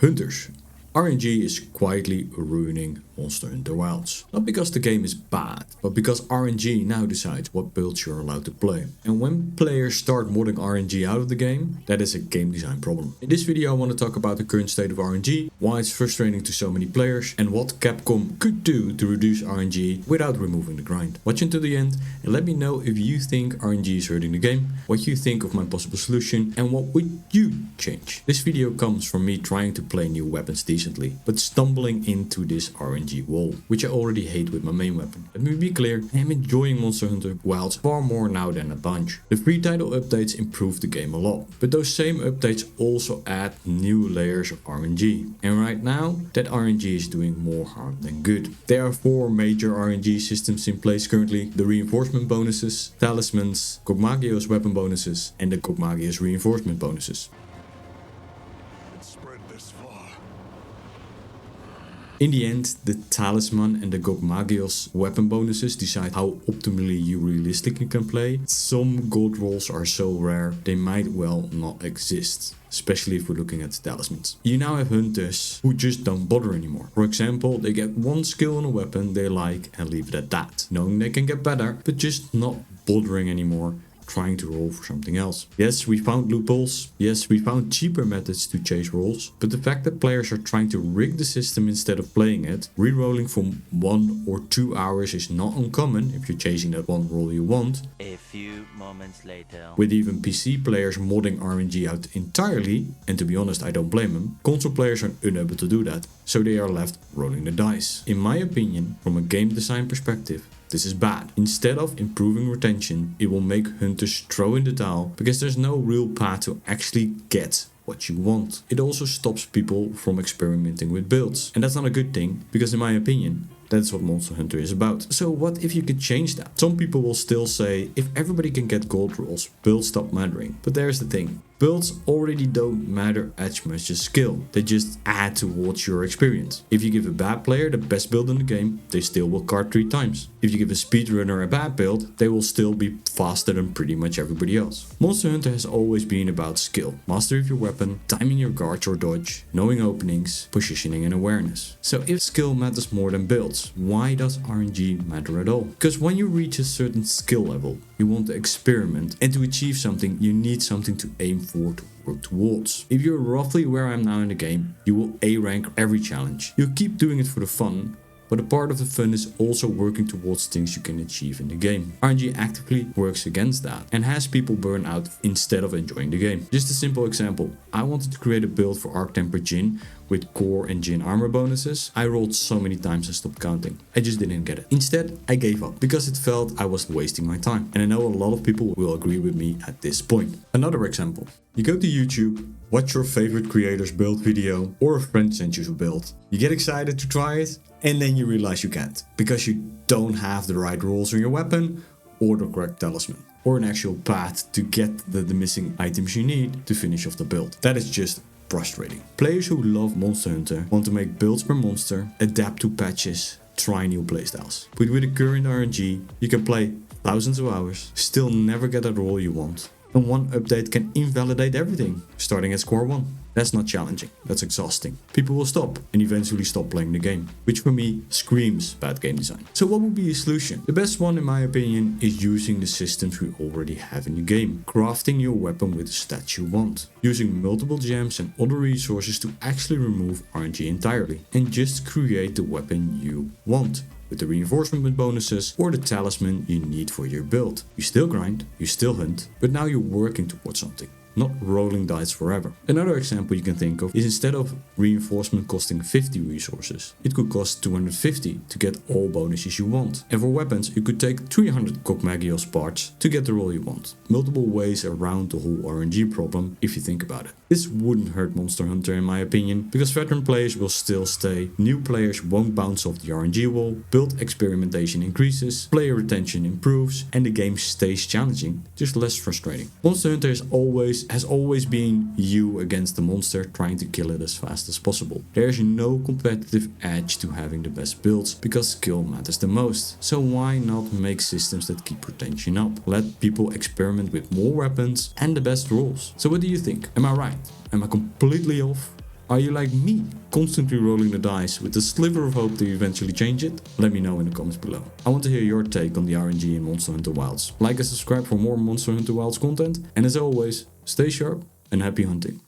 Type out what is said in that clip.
Hunters. RNG is quietly ruining Monster Hunter Wilds. Not because the game is bad, but because RNG now decides what builds you're allowed to play. And when players start modding RNG out of the game, that is a game design problem. In this video I want to talk about the current state of RNG, why it's frustrating to so many players, and what Capcom could do to reduce RNG without removing the grind. Watch until the end and let me know if you think RNG is hurting the game, what you think of my possible solution, and what would you change. This video comes from me trying to play new weapons decently, but stumbling into this RNG wall, which I already hate with my main weapon. Let me be clear, I am enjoying Monster Hunter Wilds far more now than a bunch. The free title updates improve the game a lot, but those same updates also add new layers of RNG. And right now, that RNG is doing more harm than good. There are 4 major RNG systems in place currently: the reinforcement bonuses, talismans, Gog-related weapon bonuses, and the Gog-related reinforcement bonuses. In the end, the talisman and the Gog-related weapon bonuses decide how optimally you realistically can play. Some gold rolls are so rare, they might well not exist, especially if we're looking at the talismans. You now have hunters who just don't bother anymore. For example, they get one skill on a weapon they like and leave it at that, knowing they can get better, but just not bothering anymore, trying to roll for something else. Yes, we found loopholes. Yes, we found cheaper methods to chase rolls, but the fact that players are trying to rig the system instead of playing it, re-rolling for 1 or 2 hours is not uncommon if you're chasing that one roll you want. A few moments later. With even PC players modding RNG out entirely, and to be honest I don't blame them, console players are unable to do that, so they are left rolling the dice. In my opinion, from a game design perspective, this is bad. Instead of improving retention, it will make hunters throw in the towel because there's no real path to actually get what you want. It also stops people from experimenting with builds. And that's not a good thing, because in my opinion, that's what Monster Hunter is about. So what if you could change that? Some people will still say, if everybody can get gold rolls, builds stop mattering. But there's the thing. Builds already don't matter as much as skill. They just add towards your experience. If you give a bad player the best build in the game, they still will card 3 times. If you give a speedrunner a bad build, they will still be faster than pretty much everybody else. Monster Hunter has always been about skill. Mastery of your weapon, timing your guards or dodge, knowing openings, positioning and awareness. So if skill matters more than builds, why does RNG matter at all? Because when you reach a certain skill level, you want to experiment, and to achieve something you need something to aim for, to work towards. If you're roughly where I am now in the game, you will A rank every challenge. You'll keep doing it for the fun, but a part of the fun is also working towards things you can achieve in the game. RNG actively works against that and has people burn out instead of enjoying the game. Just a simple example, I wanted to create a build for Arc Temper Jin with core and Jin armor bonuses. I rolled so many times I stopped counting. I just didn't get it. Instead, I gave up because it felt I was wasting my time. And I know a lot of people will agree with me at this point. Another example. You go to YouTube, watch your favorite creator's build video, or a friend sends you a build. You get excited to try it, and then you realize you can't, because you don't have the right rolls on your weapon, or the correct talisman, or an actual path to get the missing items you need to finish off the build. That is just frustrating. Players who love Monster Hunter want to make builds per monster, adapt to patches, try new playstyles. But with the current RNG, you can play thousands of hours, still never get a roll you want, and one update can invalidate everything, starting at score 1. That's not challenging, that's exhausting. People will stop and eventually stop playing the game, which for me screams bad game design. So what would be a solution? The best one in my opinion is using the systems we already have in the game. Crafting your weapon with the stats you want. Using multiple gems and other resources to actually remove RNG entirely. And just create the weapon you want, with the reinforcement bonuses or the talisman you need for your build. You still grind, you still hunt, but now you're working towards something, not rolling dice forever. Another example you can think of is, instead of reinforcement costing 50 resources, it could cost 250 to get all bonuses you want. And for weapons, you could take 300 Gog-related parts to get the roll you want. Multiple ways around the whole RNG problem if you think about it. This wouldn't hurt Monster Hunter in my opinion, because veteran players will still stay, new players won't bounce off the RNG wall, build experimentation increases, player retention improves, and the game stays challenging, just less frustrating. Monster Hunter has always been you against the monster, trying to kill it as fast as possible. There's no competitive edge to having the best builds, because skill matters the most. So why not make systems that keep retention up? Let people experiment with more weapons and the best rolls. So what do you think? Am I right? Am I completely off? Are you like me, constantly rolling the dice with a sliver of hope to eventually change it? Let me know in the comments below. I want to hear your take on the RNG in Monster Hunter Wilds. Like and subscribe for more Monster Hunter Wilds content, and as always, stay sharp and happy hunting.